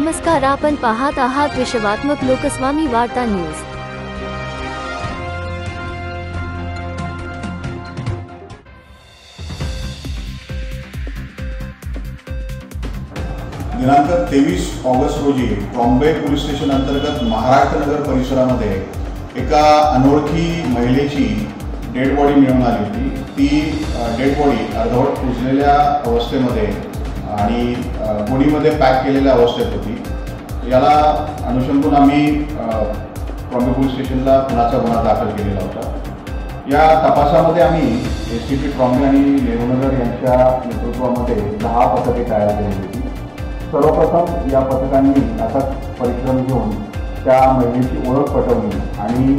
नमस्कार, आपण पाहत आहात विश्वात्मक लोकस्वामी वार्ता न्यूज। दिनांक 23 ऑगस्ट रोजी ट्रॉम्बे पोलीस स्टेशन अंतर्गत महाराष्ट्र नगर परिसरामध्ये एका अनोळखी महिलेची डेड बॉडी मिळून आली होती। ती डेड बॉडी अर्धवट कुजलेल्या अवस्थेमध्ये आणि गोणीमध्ये पॅक केलेल्या अवस्थेत होती। याला अनुषंगाने आम्ही ट्रॉम्बे पोलीस स्टेशनला खुनाचा गुन्हा दाखल केलेला होता। या तपासामध्ये आम्ही एसटीपी ट्रॉम्बे आणि नेहरूनगर यांच्या नेतृत्वामध्ये 10 पथके तयार केली होती। सर्वप्रथम या पथकांनी अथक परिश्रम घेऊन त्या महिलेची ओळख पटवली आणि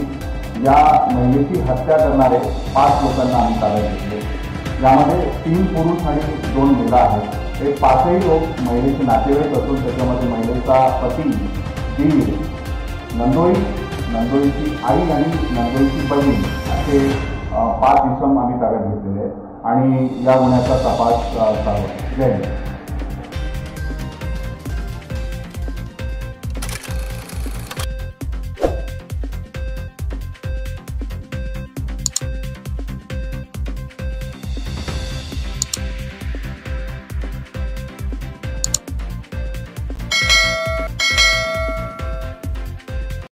या महिलेची हत्या करणारे 5 लोकांना आम्ही ताब्यात घेतले। यामध्ये 3 पुरुष आणि 2 महिला आहेत। हे 5ही लोक महिलेचे नातेवाईक असून त्याच्यामध्ये महिलेचा पती, दीर, नंदोईची आई आणि नंदोईची बहीण असे 5 इसम आम्ही ताब्यात घेतलेले आणि या गुन्ह्याचा तपास चालू आहे। जय हिंद।